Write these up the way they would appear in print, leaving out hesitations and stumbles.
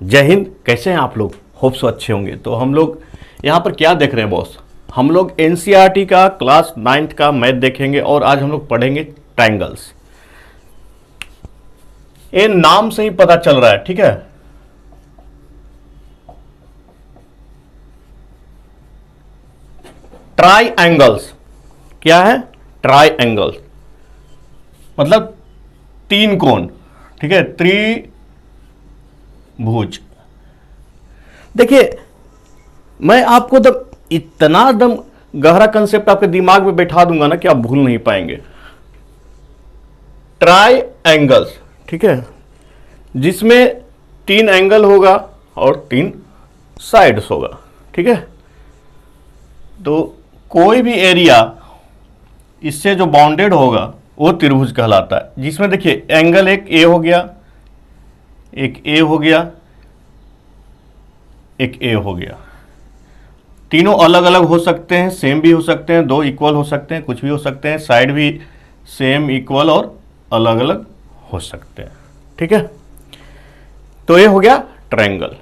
जय हिंद। कैसे हैं आप लोग? होप सो अच्छे होंगे। तो हम लोग यहाँ पर क्या देख रहे हैं बॉस? हम लोग एनसीईआरटी का क्लास 9th का मैथ देखेंगे और आज हम लोग पढ़ेंगे ट्रायंगल्स। ये नाम से ही पता चल रहा है, ठीक है। ट्रायंगल्स क्या है? ट्रायंगल्स मतलब तीन कोण, ठीक है, त्रिभुज। देखिए, मैं आपको इतना गहरा कंसेप्ट आपके दिमाग में बैठा दूंगा ना कि आप भूल नहीं पाएंगे। ट्रायंगल्स, ठीक है, जिसमें तीन एंगल होगा और तीन साइड्स होगा, ठीक है। तो कोई भी एरिया इससे जो बाउंडेड होगा वो त्रिभुज कहलाता है। जिसमें देखिए एंगल एक ए हो गया, एक ए हो गया, एक ए हो गया। तीनों अलग अलग हो सकते हैं, सेम भी हो सकते हैं, दो इक्वल हो सकते हैं, कुछ भी हो सकते हैं, साइड भी सेम, इक्वल और अलग अलग हो सकते हैं, ठीक है। तो ये हो गया ट्रायंगल।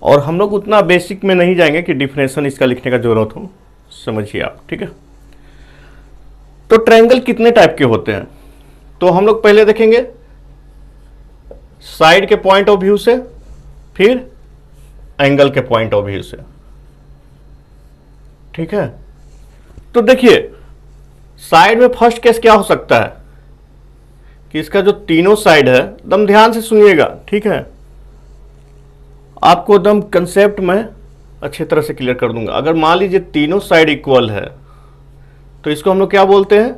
और हम लोग उतना बेसिक में नहीं जाएंगे कि डिफिनेशन इसका लिखने का जरूरत हो, समझिए आप, ठीक है। तो ट्रायंगल कितने टाइप के होते हैं तो हम लोग पहले देखेंगे साइड के पॉइंट ऑफ व्यू से, फिर एंगल के पॉइंट ऑफ व्यू से, ठीक है। तो देखिए साइड में फर्स्ट केस क्या हो सकता है कि इसका जो तीनों साइड है, एकदम ध्यान से सुनिएगा, ठीक है। आपको एकदम कंसेप्ट में अच्छी तरह से क्लियर कर दूंगा। अगर मान लीजिए तीनों साइड इक्वल है तो इसको हम लोग क्या बोलते हैं,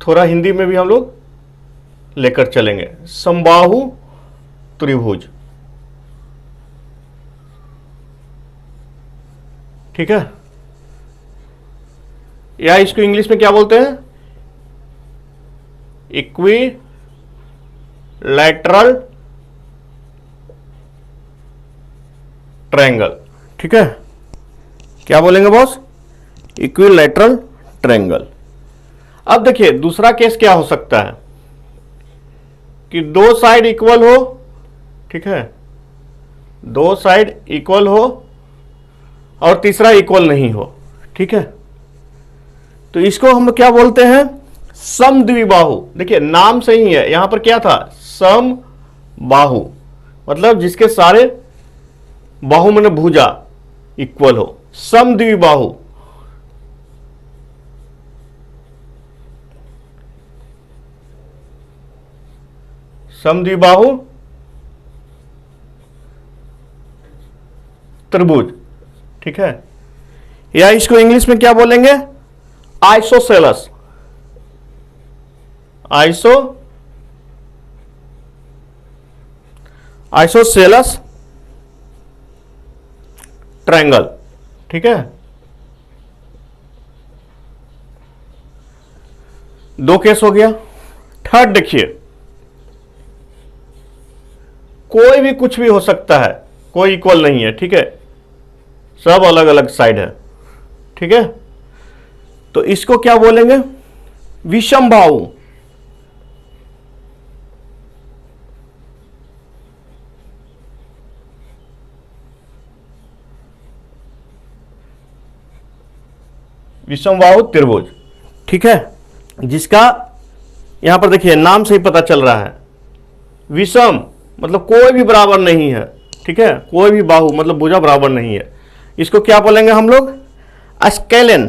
थोड़ा हिंदी में भी हम लोग लेकर चलेंगे, समबाहु त्रिभुज, ठीक है। या इसको इंग्लिश में क्या बोलते हैं, इक्विलैटरल ट्रायंगल, ठीक है। क्या बोलेंगे बॉस? Equilateral triangle. अब देखिए दूसरा केस क्या हो सकता है कि दो साइड इक्वल हो, ठीक है, दो साइड इक्वल हो और तीसरा इक्वल नहीं हो, ठीक है। तो इसको हम क्या बोलते हैं, समद्विबाहु। देखिए नाम से ही है, यहां पर क्या था, समबाहु, मतलब जिसके सारे बाहु माने भुजा इक्वल हो, समद्विबाहु। समद्विबाहु त्रिभुज, ठीक है। या इसको इंग्लिश में क्या बोलेंगे, आइसोसेलस, आइसोसेलस ट्रायंगल, ठीक है। दो केस हो गया। थर्ड देखिए, कोई भी कुछ भी हो सकता है, कोई इक्वल नहीं है, ठीक है, सब अलग अलग साइड है, ठीक है। तो इसको क्या बोलेंगे, विषमबाहु। विषमबाहु त्रिभुज, ठीक है। जिसका यहां पर देखिए नाम से ही पता चल रहा है, विषम मतलब कोई भी बराबर नहीं है, ठीक है, कोई भी बाहु मतलब भुजा बराबर नहीं है। इसको क्या बोलेंगे हम लोग, स्केलेन,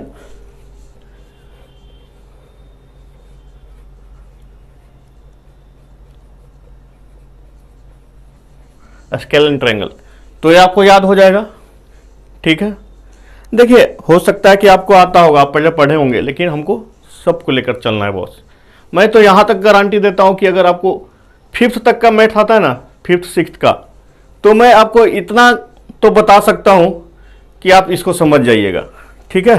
स्केलेन ट्रायंगल। तो ये आपको याद हो जाएगा, ठीक है। देखिए हो सकता है कि आपको आता होगा, आप पहले पढ़े होंगे, लेकिन हमको सबको लेकर चलना है बॉस। मैं तो यहां तक गारंटी देता हूं कि अगर आपको 5th तक का मैथ आता है ना, 5th 6th का, तो मैं आपको इतना तो बता सकता हूं कि आप इसको समझ जाइएगा, ठीक है।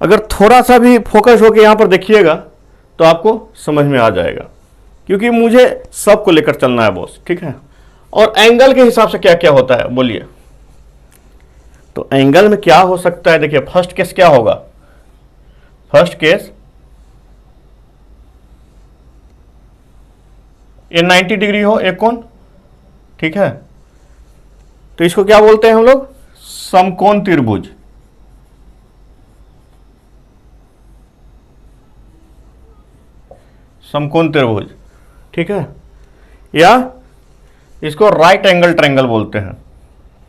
अगर थोड़ा सा भी फोकस होकर यहां पर देखिएगा तो आपको समझ में आ जाएगा, क्योंकि मुझे सबको लेकर चलना है बॉस, ठीक है। और एंगल के हिसाब से क्या क्या होता है बोलिए। तो एंगल में क्या हो सकता है, देखिए फर्स्ट केस क्या होगा, फर्स्ट केस ये 90 डिग्री हो एक कोण, ठीक है। तो इसको क्या बोलते हैं हम लोग? समकोण त्रिभुज। समकोण त्रिभुज, ठीक है। या इसको राइट एंगल ट्रायंगल बोलते हैं,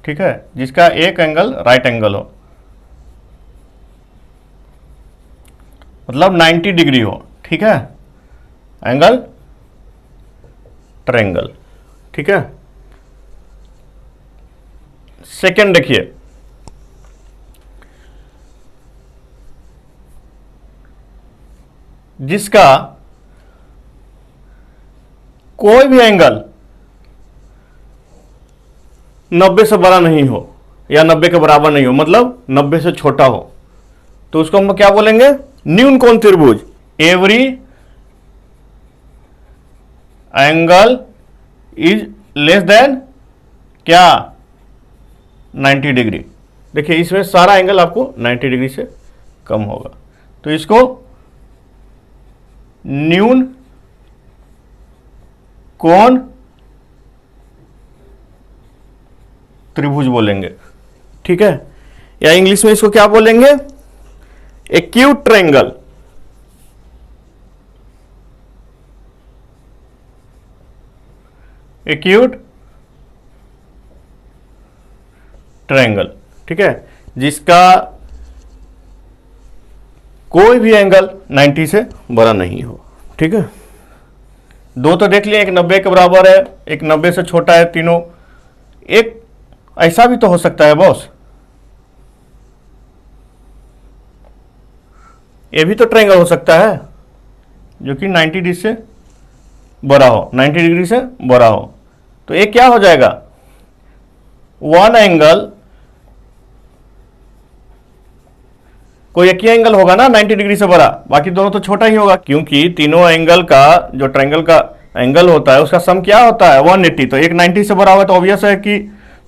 ठीक है, जिसका एक एंगल राइट एंगल हो, मतलब 90 डिग्री हो, ठीक है, एंगल ट्रायंगल, ठीक है। सेकंड देखिए, जिसका कोई भी एंगल 90 से बड़ा नहीं हो या 90 के बराबर नहीं हो, मतलब 90 से छोटा हो, तो उसको हम क्या बोलेंगे? न्यून कोण त्रिभुज। Every angle is less than क्या? 90 डिग्री। देखिए इसमें सारा एंगल आपको 90 डिग्री से कम होगा, तो इसको न्यून कोण त्रिभुज बोलेंगे, ठीक है। या इंग्लिश में इसको क्या बोलेंगे? Acute triangle. एक्यूट ट्रायंगल, ठीक है, जिसका कोई भी एंगल 90 से बड़ा नहीं हो, ठीक है। दो तो देख लिए, एक 90 के बराबर है, एक 90 से छोटा है, तीनों। एक ऐसा भी तो हो सकता है बॉस, ये भी तो ट्रायंगल हो सकता है जो कि 90 डिग्री से बड़ा हो, 90 डिग्री से बड़ा हो। तो ये क्या हो जाएगा? वन एंगल, कोई एक ही एंगल होगा ना 90 डिग्री से बड़ा, बाकी दोनों तो छोटा ही होगा, क्योंकि तीनों एंगल का जो ट्रायंगल का एंगल होता है उसका सम क्या होता है? 180। तो एक 90 से बड़ा होगा तो ऑब्वियस है कि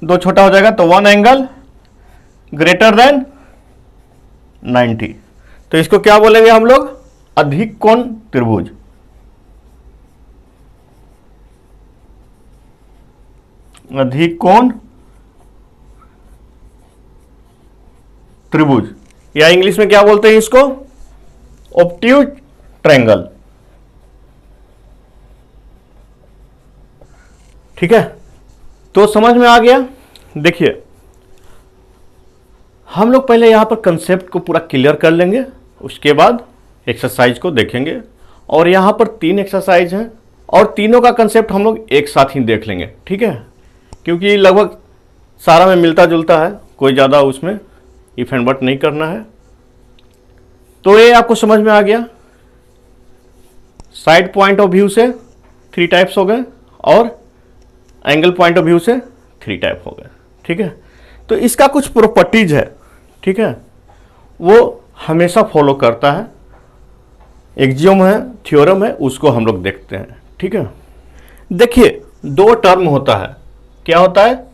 दो छोटा हो जाएगा, तो वन एंगल ग्रेटर देन 90। तो इसको क्या बोलेंगे हम लोग? अधिक कोण त्रिभुज। अधिक कोण त्रिभुज, या इंग्लिश में क्या बोलते हैं इसको? ऑब्ट्यूज ट्रायंगल, ठीक है। तो समझ में आ गया? देखिए हम लोग पहले यहां पर कंसेप्ट को पूरा क्लियर कर लेंगे, उसके बाद एक्सरसाइज को देखेंगे। और यहां पर 3 एक्सरसाइज हैं और तीनों का कंसेप्ट हम लोग एक साथ ही देख लेंगे, ठीक है, क्योंकि लगभग सारा में मिलता जुलता है, कोई ज़्यादा उसमें इफ एंड बट नहीं करना है। तो ये आपको समझ में आ गया। साइड पॉइंट ऑफ व्यू से 3 टाइप्स हो गए और एंगल पॉइंट ऑफ व्यू से 3 टाइप हो गए, ठीक है। तो इसका कुछ प्रॉपर्टीज है, ठीक है, वो हमेशा फॉलो करता है। एक्सियोम है, थ्योरम है, उसको हम लोग देखते हैं, ठीक है। देखिए 2 टर्म होता है, क्या होता है?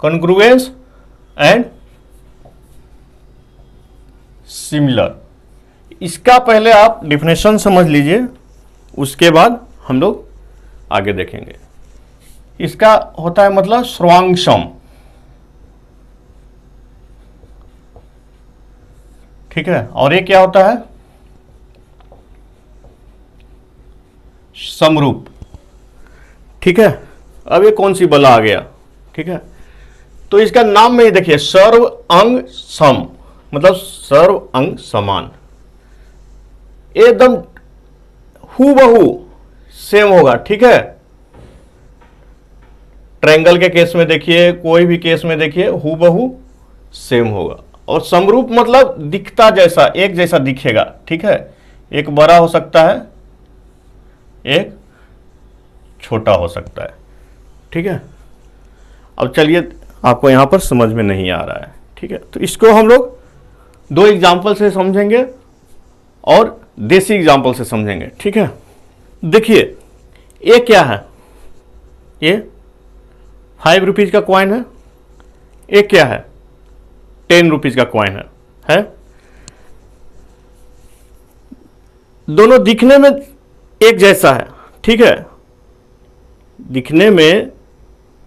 Congruence and similar. इसका पहले आप डिफिनेशन समझ लीजिए, उसके बाद हम लोग आगे देखेंगे। इसका होता है मतलब सर्वांग-सम, ठीक है, और ये क्या होता है? समरूप, ठीक है। अब ये कौन सी बला आ गया, ठीक है। तो इसका नाम में ही देखिए, सर्व अंग सम, मतलब सर्व अंग समान, एकदम हूबहू सेम होगा, ठीक है। ट्रायंगल के केस में देखिए, कोई भी केस में देखिए, हूबहू सेम होगा। और समरूप मतलब दिखता जैसा, एक जैसा दिखेगा, ठीक है। एक बड़ा हो सकता है, एक छोटा हो सकता है, ठीक है। अब चलिए, आपको यहां पर समझ में नहीं आ रहा है, ठीक है, तो इसको हम लोग 2 एग्जाम्पल से समझेंगे और देसी एग्जाम्पल से समझेंगे, ठीक है। देखिए ये क्या है? ये 5 रुपीज का कॉइन है। ये क्या है? 10 रुपीज का कॉइन है? दोनों दिखने में एक जैसा है, ठीक है, दिखने में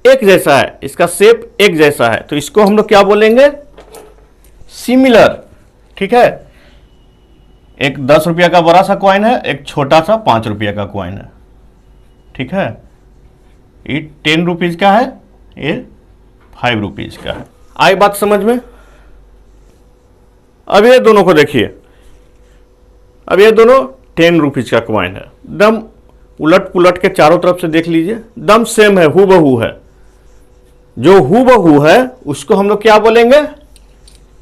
एक जैसा है, इसका शेप एक जैसा है, तो इसको हम लोग क्या बोलेंगे, सिमिलर। ठीक है, एक 10 रुपया का बड़ा सा कॉइन है, एक छोटा सा 5 रुपया का कॉइन है। ठीक है, ये 10 रुपीज का है, ये 5 रुपीज का है। आई बात समझ में? अब ये दोनों को देखिए, अब ये दोनों 10 रुपीज का कॉइन है, दम उलट पुलट के चारों तरफ से देख लीजिए, दम सेम है, हूबहू है। जो हूबहू है उसको हम लोग क्या बोलेंगे,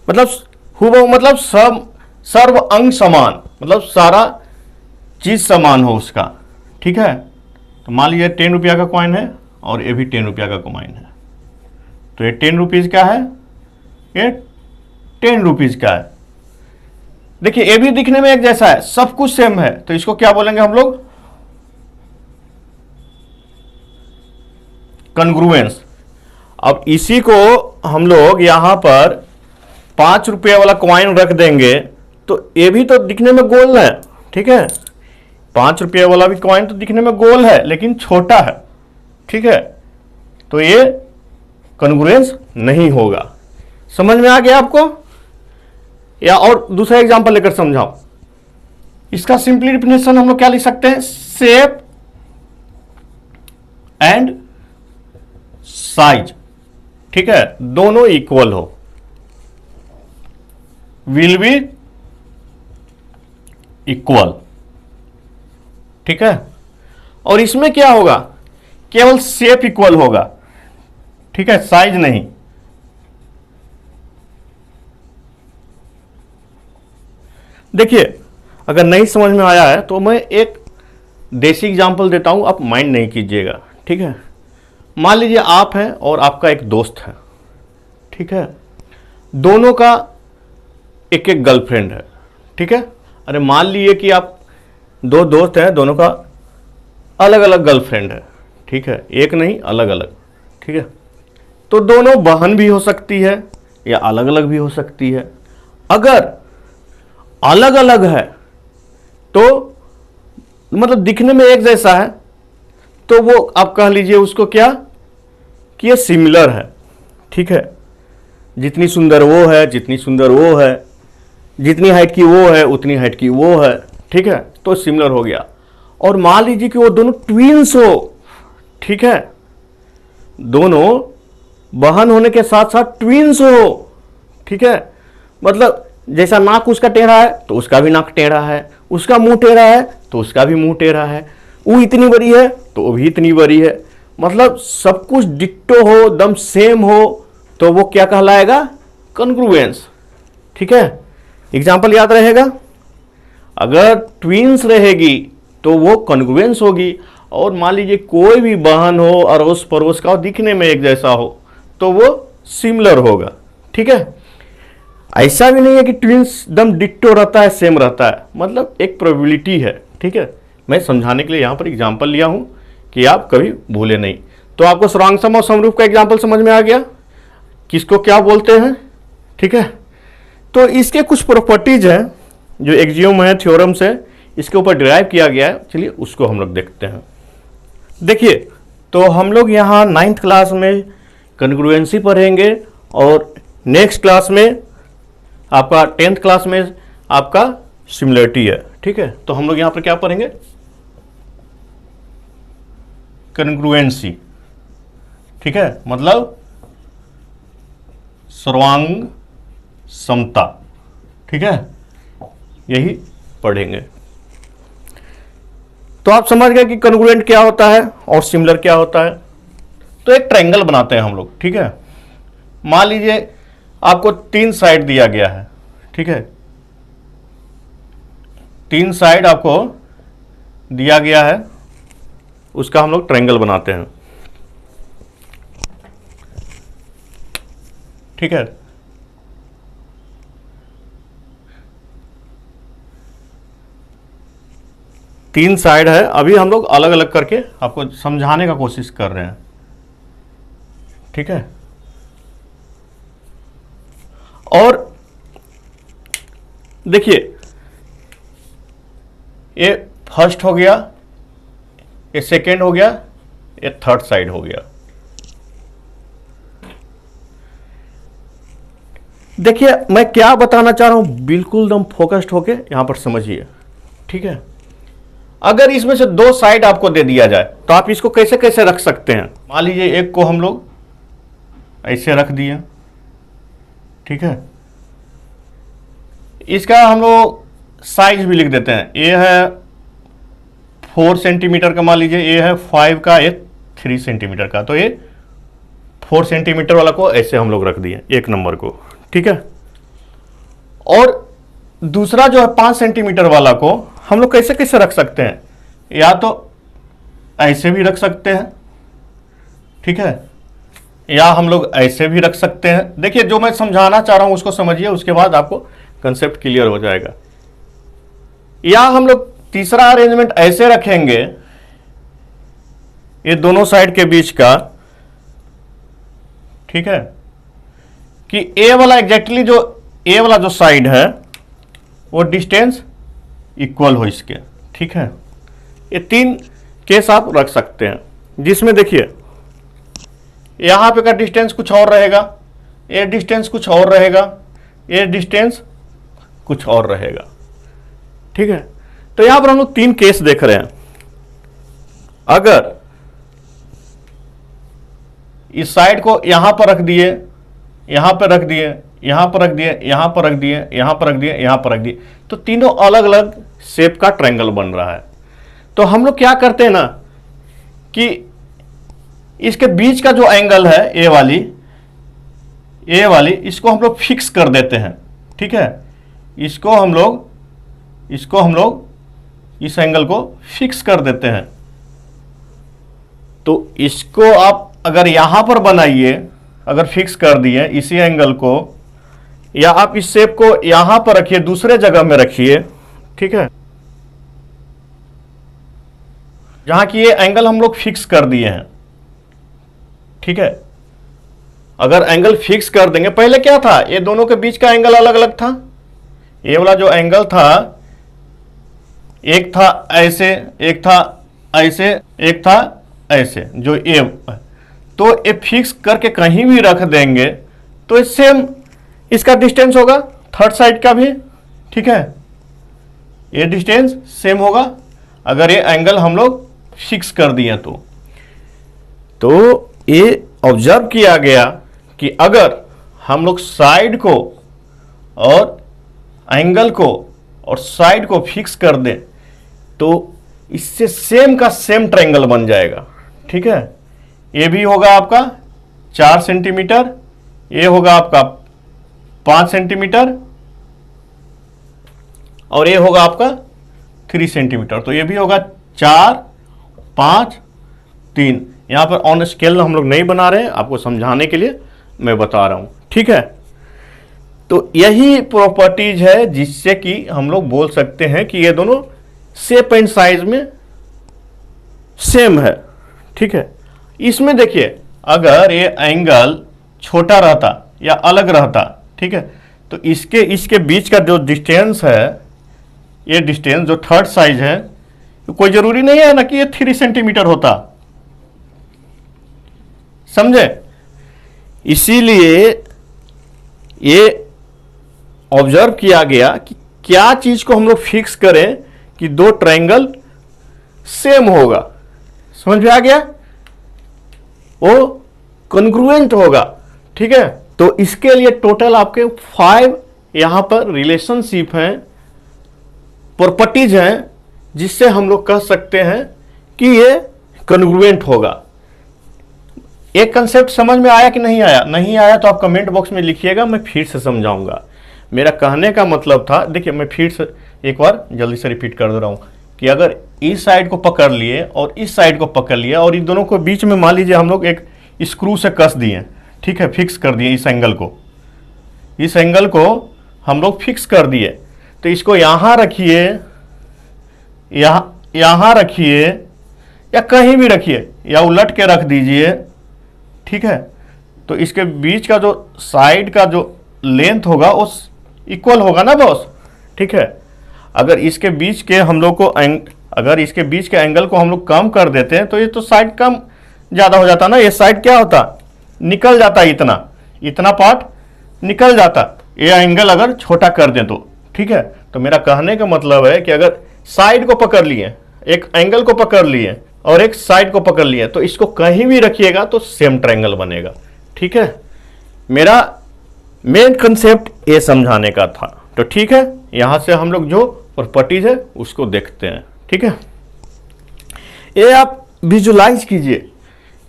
मतलब हूबहू मतलब सब सर्व अंग समान, मतलब सारा चीज समान हो उसका। ठीक है, तो मान लीजिए 10 रुपया का कॉइन है और ये भी 10 रुपया का कॉइन है, तो ये 10 रुपीज का है, ये 10 रुपीज का है। देखिए ये भी दिखने में एक जैसा है, सब कुछ सेम है, तो इसको क्या बोलेंगे हम लोग, कॉन्ग्रुएंस। अब इसी को हम लोग यहां पर 5 रुपये वाला कॉइन रख देंगे, तो ये भी तो दिखने में गोल है। ठीक है, 5 रुपये वाला भी कॉइन तो दिखने में गोल है लेकिन छोटा है। ठीक है, तो ये कॉन्ग्रुएंस नहीं होगा। समझ में आ गया आपको? या और दूसरा एग्जांपल लेकर समझाओ। इसका सिंपली डिफिनेशन हम लोग क्या लिख सकते हैं, शेप एंड साइज। ठीक है, दोनों इक्वल हो, विल बी इक्वल। ठीक है, और इसमें क्या होगा, केवल शेप इक्वल होगा। ठीक है, साइज नहीं। देखिए अगर नहीं समझ में आया है तो मैं एक देसी एग्जांपल देता हूं, आप माइंड नहीं कीजिएगा। ठीक है, मान लीजिए आप हैं और आपका एक दोस्त है। ठीक है, दोनों का एक एक गर्लफ्रेंड है। ठीक है, अरे मान लीजिए कि आप दो दोस्त हैं, दोनों का अलग अलग गर्लफ्रेंड है। ठीक है, एक नहीं, अलग अलग। ठीक है, तो दोनों बहन भी हो सकती है या अलग अलग भी हो सकती है। अगर अलग अलग है तो मतलब दिखने में एक जैसा है, तो वो आप कह लीजिए उसको क्या, कि ये सिमिलर है। ठीक है, जितनी सुंदर वो है, जितनी सुंदर वो है, जितनी हाइट की वो है उतनी हाइट की वो है। ठीक है, तो सिमिलर हो गया। और मान लीजिए कि वो दोनों ट्विंस हो। ठीक है, दोनों बहन होने के साथ साथ ट्विंस हो। ठीक है, मतलब जैसा नाक उसका टेढ़ा है तो उसका भी नाक टेढ़ा है, उसका मुंह टेढ़ा है तो उसका भी मुंह टेढ़ा है, वो इतनी बड़ी है तो वो भी इतनी बड़ी है, मतलब सब कुछ डिट्टो हो, दम सेम हो, तो वो क्या कहलाएगा, कॉन्ग्रुएंस। ठीक है, एग्जाम्पल याद रहेगा, अगर ट्विंस रहेगी तो वो कॉन्ग्रुएंस होगी। और मान लीजिए कोई भी बहन हो, अड़ोस पड़ोस का, दिखने में एक जैसा हो, तो वो सिमिलर होगा। ठीक है, ऐसा भी नहीं है कि ट्विंस दम डिट्टो रहता है, सेम रहता है, मतलब एक प्रोबेबिलिटी है। ठीक है, मैं समझाने के लिए यहाँ पर एग्जाम्पल लिया हूँ कि आप कभी भूले नहीं। तो आपको सर्वांग और समरूप का एग्जाम्पल समझ में आ गया, किसको क्या बोलते हैं। ठीक है, तो इसके कुछ प्रॉपर्टीज हैं जो एक्सियोम है, थ्योरम से इसके ऊपर डिराइव किया गया है। चलिए उसको हम लोग देखते हैं। देखिए, तो हम लोग यहाँ 9th क्लास में कॉन्ग्रुएंसी पढ़ेंगे और नेक्स्ट क्लास में आपका 10th क्लास में आपका सिमिलरिटी है। ठीक है, तो हम लोग यहाँ पर क्या पढ़ेंगे, कॉन्ग्रुएंसी। ठीक है, मतलब सर्वांग समता। ठीक है, यही पढ़ेंगे। तो आप समझ गए कि कॉन्ग्रुएंट क्या होता है और सिमिलर क्या होता है। तो एक ट्रायंगल बनाते हैं हम लोग। ठीक है, मान लीजिए आपको 3 साइड दिया गया है। ठीक है, 3 साइड आपको दिया गया है, उसका हम लोग ट्रायंगल बनाते हैं। ठीक है, तीन साइड है, अभी हम लोग अलग अलग करके आपको समझाने का कोशिश कर रहे हैं। ठीक है, और देखिए ये फर्स्ट हो गया, ये सेकेंड हो गया, ये थर्ड साइड हो गया। देखिए मैं क्या बताना चाह रहा हूं, बिल्कुल एकदम फोकस्ड होके यहां पर समझिए, ठीक है। अगर इसमें से दो साइड आपको दे दिया जाए तो आप इसको कैसे कैसे रख सकते हैं। मान लीजिए एक को हम लोग ऐसे रख दिए, ठीक है। इसका हम लोग साइज भी लिख देते हैं, ये है 4 सेंटीमीटर का, मान लीजिए ये है 5 का, ये 3 सेंटीमीटर का, तो ये 4 सेंटीमीटर वाला को ऐसे हम लोग रख दिए, एक नंबर को, ठीक है। और दूसरा जो है 5 सेंटीमीटर वाला को हम लोग कैसे कैसे रख सकते हैं, या तो ऐसे भी रख सकते हैं, ठीक है, या हम लोग ऐसे भी रख सकते हैं। देखिए जो मैं समझाना चाह रहा हूं उसको समझिए, उसके बाद आपको कंसेप्ट क्लियर हो जाएगा। या हम लोग तीसरा अरेंजमेंट ऐसे रखेंगे, ये दोनों साइड के बीच का, ठीक है, कि ए वाला एग्जैक्टली जो ए वाला जो साइड है वो डिस्टेंस इक्वल हो इसके, ठीक है। ये 3 केस आप रख सकते हैं, जिसमें देखिए यहां पे का डिस्टेंस कुछ और रहेगा, ये डिस्टेंस कुछ और रहेगा, ये डिस्टेंस कुछ और रहेगा, ठीक है। तो यहां पर हम लोग 3 केस देख रहे हैं। अगर इस साइड को यहां पर रख दिए, यहां पर रख दिए, यहां पर रख दिए, यहां पर रख दिए, यहां पर रख दिए, यहां पर रख दिए, तो तीनों अलग अलग शेप का ट्रायंगल बन रहा है। तो हम लोग क्या करते हैं ना कि इसके बीच का जो एंगल है ए वाली इसको हम लोग फिक्स कर देते हैं, ठीक है। इसको हम लोग इस एंगल को फिक्स कर देते हैं। तो इसको आप अगर यहां पर बनाइए, अगर फिक्स कर दिए इसी एंगल को, या आप इस शेप को यहां पर रखिए, दूसरे जगह में रखिए, ठीक है, जहां की ये एंगल हम लोग फिक्स कर दिए हैं, ठीक है। अगर एंगल फिक्स कर देंगे, पहले क्या था, ये दोनों के बीच का एंगल अलग अलग था। ये वाला जो एंगल था, एक था ऐसे, एक था ऐसे, एक था ऐसे, जो ये, तो ये फिक्स करके कहीं भी रख देंगे तो सेम इसका डिस्टेंस होगा, थर्ड साइड का भी, ठीक है। ये डिस्टेंस सेम होगा अगर ये एंगल हम लोग फिक्स कर दिए तो ये ऑब्जर्व किया गया कि अगर हम लोग साइड को और एंगल को और साइड को फिक्स कर दें तो इससे सेम का सेम ट्रायंगल बन जाएगा, ठीक है। ये भी होगा आपका 4 सेंटीमीटर, ये होगा आपका 5 सेंटीमीटर, और ये होगा आपका 3 सेंटीमीटर। तो ये भी होगा 4, 5, 3। यहां पर ऑन स्केल हम लोग नहीं बना रहे हैं, आपको समझाने के लिए मैं बता रहा हूं, ठीक है। तो यही प्रॉपर्टीज है जिससे कि हम लोग बोल सकते हैं कि ये दोनों शेप एंड साइज में सेम है, ठीक है। इसमें देखिए अगर ये एंगल छोटा रहता या अलग रहता, ठीक है, तो इसके बीच का जो डिस्टेंस है, ये डिस्टेंस जो थर्ड साइज है, तो कोई जरूरी नहीं है ना कि ये 3 सेंटीमीटर होता, समझे। इसीलिए ये ऑब्जर्व किया गया कि क्या चीज को हम लोग फिक्स करें कि दो ट्रायंगल सेम होगा, समझ में आ गया, वो कॉन्ग्रुएंट होगा, ठीक है। तो इसके लिए टोटल आपके 5 यहां पर रिलेशनशिप हैं, प्रॉपर्टीज हैं, जिससे हम लोग कह सकते हैं कि ये कॉन्ग्रुएंट होगा। एक कंसेप्ट समझ में आया कि नहीं आया? नहीं आया तो आप कमेंट बॉक्स में लिखिएगा, मैं फिर से समझाऊंगा। मेरा कहने का मतलब था, देखिए मैं फिर से एक बार जल्दी से रिपीट कर दे रहा हूं कि अगर इस साइड को पकड़ लिए और इस साइड को पकड़ लिया और इन दोनों को बीच में मान लीजिए हम लोग एक स्क्रू से कस दिए, ठीक है, फिक्स कर दिए इस एंगल को हम लोग फिक्स कर दिए, तो इसको यहां रखिए, यहां रखिए, या कहीं भी रखिए, या उलट के रख दीजिए, ठीक है। तो इसके बीच का जो साइड का जो लेंथ होगा उस इक्वल होगा ना बॉस, ठीक है। अगर इसके बीच के हम लोग को अगर इसके बीच के एंगल को हम लोग कम कर देते हैं तो ये तो साइड कम ज़्यादा हो जाता ना, ये साइड क्या होता, निकल जाता, इतना इतना पार्ट निकल जाता, ये एंगल अगर छोटा कर दें तो। ठीक है, तो मेरा कहने का मतलब है कि अगर साइड को पकड़ लिए, एक एंगल को पकड़ लिए और एक साइड को पकड़ लिए, तो इसको कहीं भी रखिएगा तो सेम ट्रायंगल बनेगा। ठीक है, मेरा मेन कंसेप्ट ये समझाने का था। तो ठीक है, यहां से हम लोग जो प्रॉपर्टीज है उसको देखते हैं। ठीक है, ये आप विजुलाइज कीजिए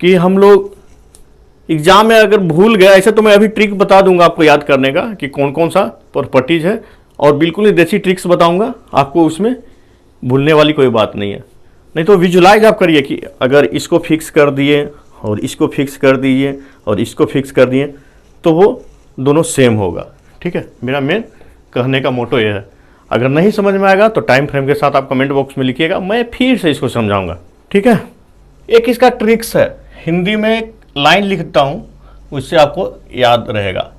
कि हम लोग एग्जाम में अगर भूल गया, ऐसे तो मैं अभी ट्रिक बता दूंगा आपको याद करने का कि कौन कौन सा प्रॉपर्टीज है, और बिल्कुल ही देसी ट्रिक्स बताऊंगा आपको, उसमें भूलने वाली कोई बात नहीं है। नहीं तो विजुलाइज आप करिए कि अगर इसको फिक्स कर दिए और इसको फिक्स कर दीजिए और इसको फिक्स कर दिए तो वो दोनों सेम होगा। ठीक है, मेरा मेन कहने का मोटो ये है। अगर नहीं समझ में आएगा तो टाइम फ्रेम के साथ आप कमेंट बॉक्स में लिखिएगा, मैं फिर से इसको समझाऊंगा। ठीक है, एक इसका ट्रिक्स है, हिंदी में एक लाइन लिखता हूं, उससे आपको याद रहेगा।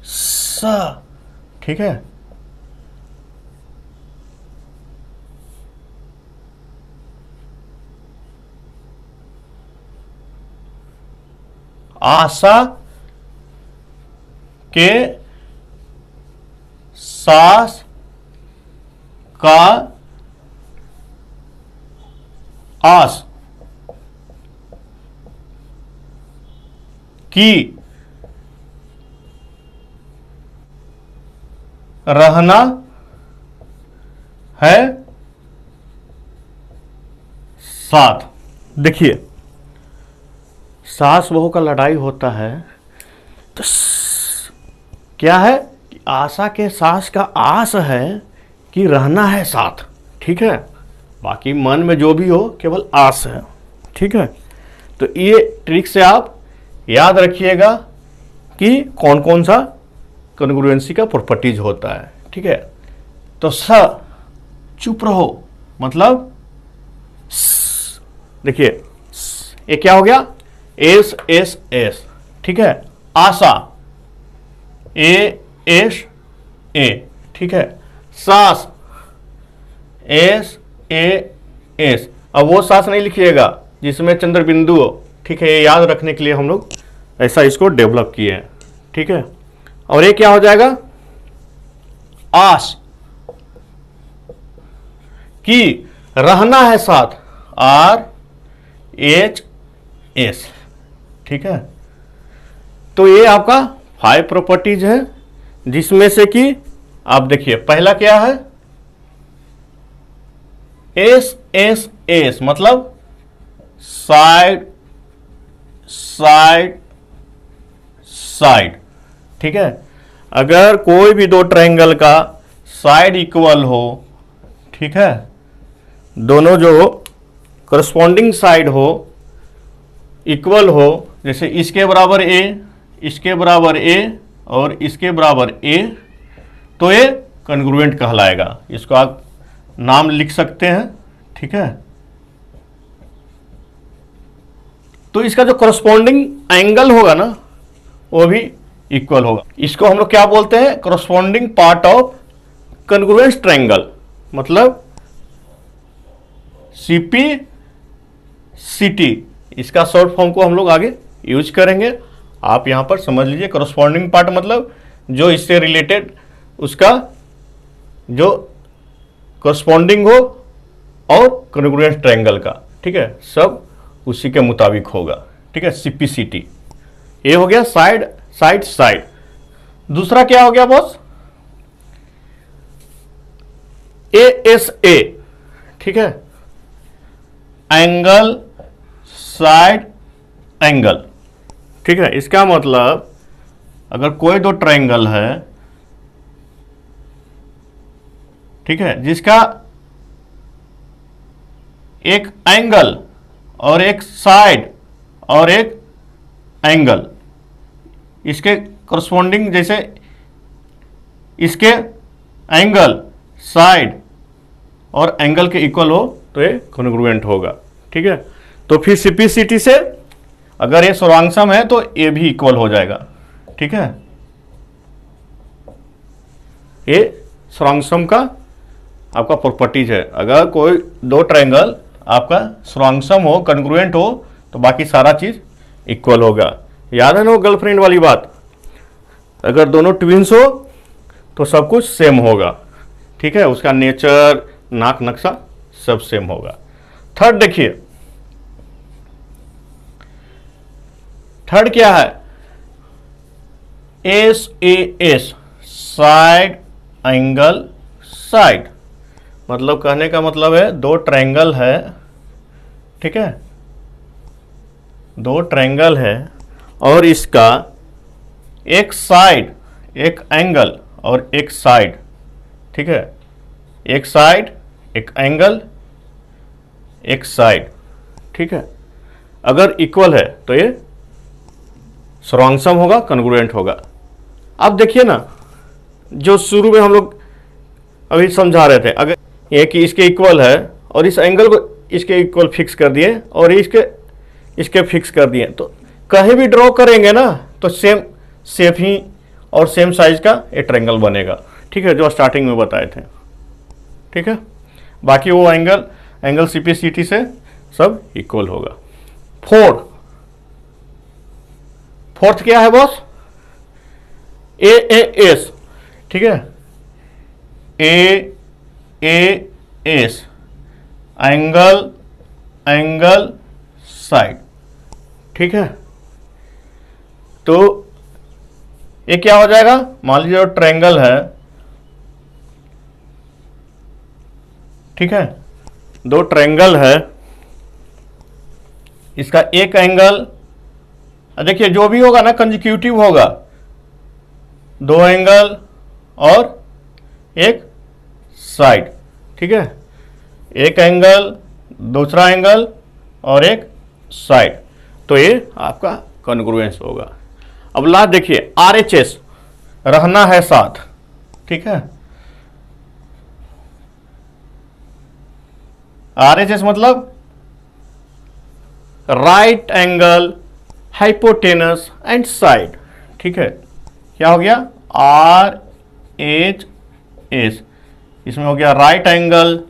सा, ठीक है, आशा के सास का आस की रहना है साथ। देखिए, सास बहू का लड़ाई होता है तो क्या है कि आशा के सास का आस है कि रहना है साथ। ठीक है, बाकी मन में जो भी हो केवल आस है। ठीक है, तो ये ट्रिक से आप याद रखिएगा कि कौन कौन सा कॉन्ग्रुएंसी का प्रॉपर्टीज होता है। ठीक है, तो स चुप रहो मतलब देखिए ये क्या हो गया, एस एस एस। ठीक है, आशा ए एस ए। ठीक है, सास एस ए एस। अब वो सास नहीं लिखिएगा जिसमें चंद्र बिंदु हो। ठीक है, ये याद रखने के लिए हम लोग ऐसा इसको डेवलप किए हैं। ठीक है, और ये क्या हो जाएगा, आस की रहना है साथ, आर एच एस। ठीक है, तो ये आपका 5 प्रॉपर्टीज है, जिसमें से कि आप देखिए पहला क्या है, एस एस एस मतलब साइड साइड साइड। ठीक है, अगर कोई भी दो ट्रायंगल का साइड इक्वल हो, ठीक है, दोनों जो करस्पॉन्डिंग साइड हो इक्वल हो, जैसे इसके बराबर ए, इसके बराबर ए और इसके बराबर ए, तो ये कॉन्ग्रुएंट कहलाएगा। इसको आप नाम लिख सकते हैं। ठीक है, तो इसका जो करस्पॉन्डिंग एंगल होगा ना वो भी इक्वल होगा। इसको हम लोग क्या बोलते हैं, corresponding part of congruence triangle, मतलब सीपी सीटी। इसका शॉर्ट फॉर्म को हम लोग आगे यूज करेंगे। आप यहां पर समझ लीजिए, करस्पॉन्डिंग पार्ट मतलब जो इससे रिलेटेड उसका जो करस्पॉन्डिंग हो और कॉन्ग्रुएंस ट्रायंगल का। ठीक है, सब उसी के मुताबिक होगा। ठीक है, सीपीसीटी ये हो गया साइड साइड साइड। दूसरा क्या हो गया बॉस, ए एस ए। ठीक है, एंगल साइड एंगल। ठीक है, इसका मतलब अगर कोई दो ट्रायंगल है, ठीक है, जिसका एक एंगल और एक साइड और एक एंगल इसके करस्पॉन्डिंग, जैसे इसके एंगल साइड और एंगल के इक्वल हो तो ये कॉन्ग्रुएंट होगा। ठीक है, तो फिर सीपीसीटी से अगर ये सर्वांगसम है तो ये भी इक्वल हो जाएगा। ठीक है, ये सर्वांगसम का आपका प्रॉपर्टीज है। अगर कोई दो ट्रायंगल आपका स्ट्रॉन्गसम हो, कन्ग्रुएंट हो, तो बाकी सारा चीज इक्वल होगा। याद है ना वो गर्लफ्रेंड वाली बात, अगर दोनों ट्विंस हो तो सब कुछ सेम होगा। ठीक है, उसका नेचर, नाक नक्शा सब सेम होगा। थर्ड देखिए, थर्ड क्या है, S A S, side angle side. मतलब कहने का मतलब है दो ट्रायंगल है, ठीक है, दो ट्रायंगल है और इसका एक साइड, एक एंगल और एक साइड, ठीक है, एक साइड, एक एंगल, एक साइड, ठीक है, अगर इक्वल है तो ये स्ट्रॉन्गसम होगा, कन्ग्रुएंट होगा। अब देखिए ना, जो शुरू में हम लोग अभी समझा रहे थे, अगर ये कि इसके इक्वल है और इस एंगल को इसके इक्वल फिक्स कर दिए और इसके फिक्स कर दिए, तो कहीं भी ड्रॉ करेंगे ना तो सेम शेप ही और सेम साइज का एक ट्रायंगल बनेगा। ठीक है, जो स्टार्टिंग में बताए थे। ठीक है, बाकी वो एंगल सीपीसीटी से सब इक्वल होगा। फोर्थ क्या है बॉस, ए ए एस। ठीक है, ए ए एस, एंगल साइड। ठीक है, तो ये क्या हो जाएगा, मान लीजिए ट्रायंगल है, ठीक है, दो ट्रायंगल है, इसका एक एंगल, देखिए जो भी होगा ना कंसेक्यूटिव होगा, दो एंगल और एक साइड। ठीक है, एक एंगल, दूसरा एंगल और एक साइड, तो ये आपका कॉन्ग्रुएंस होगा। अब लास्ट देखिए, आरएचएस, रहना है साथ। ठीक है, आरएचएस मतलब right angle, hypotenuse and side. ठीक है, क्या हो गया, आर एच एस, इसमें हो गया right angle,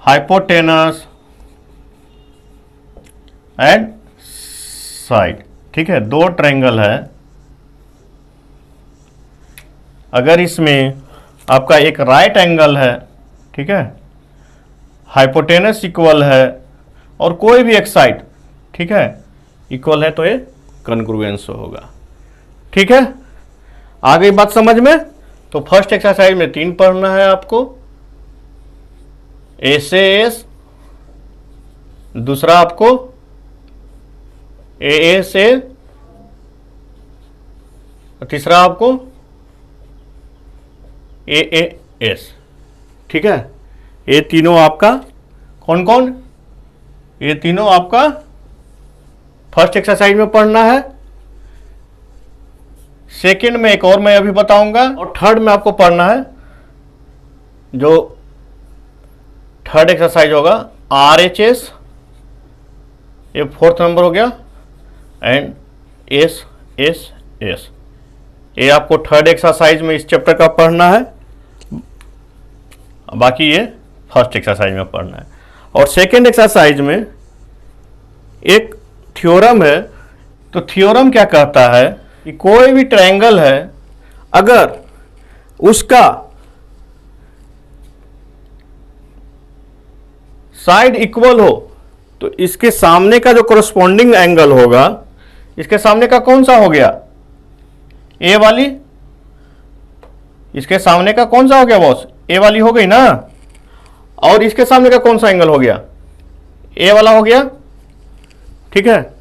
hypotenuse and side. ठीक है, दो ट्रायंगल है, अगर इसमें आपका एक राइट एंगल है, ठीक है, हाइपोटेनस इक्वल है और कोई भी एक साइड, ठीक है, इक्वल है, तो ये कॉन्ग्रुएंस होगा। ठीक है, आ गई बात समझ में। तो फर्स्ट एक्सरसाइज में 3 पढ़ना है आपको, ए से एस, दूसरा आपको ए से, तीसरा आपको ए एस। ठीक है, ये तीनों आपका कौन कौन, ये तीनों आपका फर्स्ट एक्सरसाइज में पढ़ना है। सेकंड में एक और मैं अभी बताऊंगा, और थर्ड में आपको पढ़ना है, जो थर्ड एक्सरसाइज होगा आरएचएस, ये 4th नंबर हो गया, एंड एस एस एस, ये आपको थर्ड एक्सरसाइज में इस चैप्टर का पढ़ना है, बाकी ये फर्स्ट एक्सरसाइज में पढ़ना है। और सेकंड एक्सरसाइज में एक थ्योरम है, तो थ्योरम क्या कहता है कि कोई भी ट्रायंगल है, अगर उसका साइड इक्वल हो तो इसके सामने का जो कोरस्पॉन्डिंग एंगल होगा, इसके सामने का कौन सा हो गया, ए वाली, इसके सामने का कौन सा हो गया बॉस, ए वाली हो गई ना, और इसके सामने का कौन सा एंगल हो गया, ए वाला हो गया। ठीक है,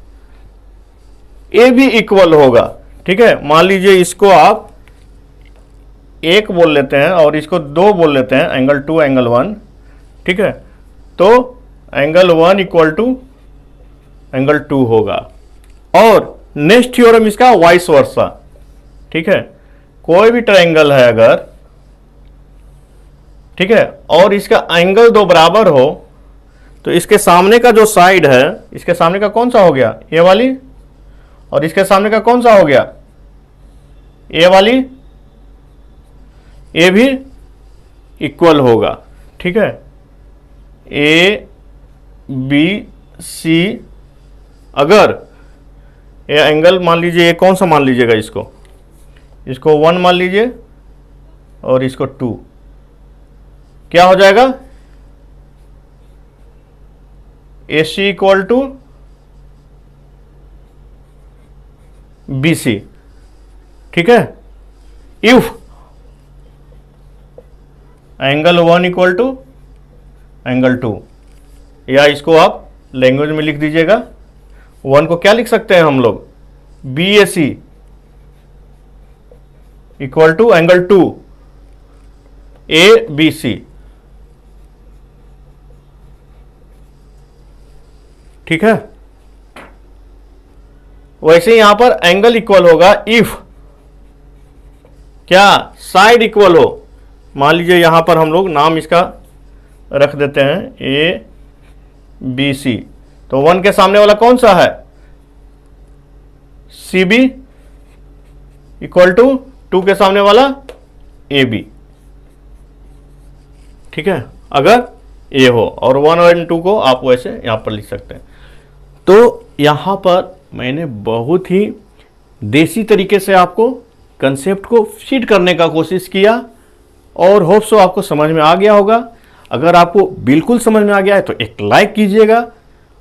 ए भी इक्वल होगा। ठीक है, मान लीजिए इसको आप 1 बोल लेते हैं और इसको 2 बोल लेते हैं, एंगल 2 एंगल 1। ठीक है, तो एंगल 1 इक्वल टू एंगल 2 होगा। और नेक्स्ट थ्योरम इसका वाइस वर्सा। ठीक है, कोई भी ट्रायंगल है अगर, ठीक है, और इसका एंगल 2 बराबर हो, तो इसके सामने का जो साइड है, इसके सामने का कौन सा हो गया, ये वाली, और इसके सामने का कौन सा हो गया, ए वाली ए भी इक्वल होगा, ठीक है। ए बी सी, अगर ये एंगल मान लीजिए, ये कौन सा मान लीजिएगा, इसको 1 मान लीजिए और इसको 2, क्या हो जाएगा, A C equal to B C, ठीक है। If angle 1 equal to angle 2, या इसको आप लैंग्वेज में लिख दीजिएगा, 1 को क्या लिख सकते हैं हम लोग, B A C equal to angle 2 A B C, ठीक है। वैसे यहां पर एंगल इक्वल होगा इफ क्या, साइड इक्वल हो। मान लीजिए यहां पर हम लोग नाम इसका रख देते हैं ए बी सी, तो 1 के सामने वाला कौन सा है, सी बी इक्वल टू 2 के सामने वाला ए बी, ठीक है। अगर ए हो, और 1 और 2 को आप वैसे यहां पर लिख सकते हैं। तो यहां पर मैंने बहुत ही देसी तरीके से आपको कंसेप्ट को फिट करने का कोशिश किया, और होप सो आपको समझ में आ गया होगा। अगर आपको बिल्कुल समझ में आ गया है तो एक लाइक कीजिएगा,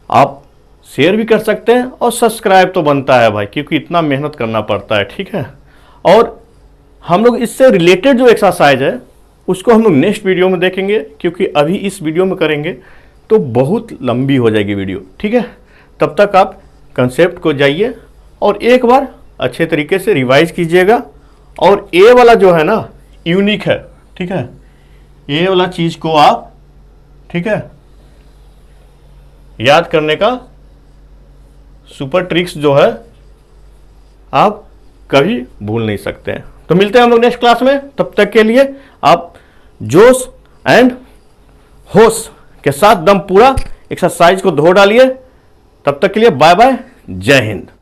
आप शेयर भी कर सकते हैं, और सब्सक्राइब तो बनता है भाई, क्योंकि इतना मेहनत करना पड़ता है, ठीक है। और हम लोग इससे रिलेटेड जो एक्सरसाइज है उसको हम लोग नेक्स्ट वीडियो में देखेंगे, क्योंकि अभी इस वीडियो में करेंगे तो बहुत लंबी हो जाएगी वीडियो, ठीक है। तब तक आप कंसेप्ट को जाइए और एक बार अच्छे तरीके से रिवाइज कीजिएगा। और ए वाला जो है ना यूनिक है, ठीक है। ए वाला चीज को आप, ठीक है, याद करने का सुपर ट्रिक्स जो है आप कभी भूल नहीं सकते हैं। तो मिलते हैं हम लोग नेक्स्ट क्लास में, तब तक के लिए आप जोश एंड होश के साथ दम पूरा एक्सरसाइज को धो डालिए। तब तक के लिए बाय बाय, जय हिंद।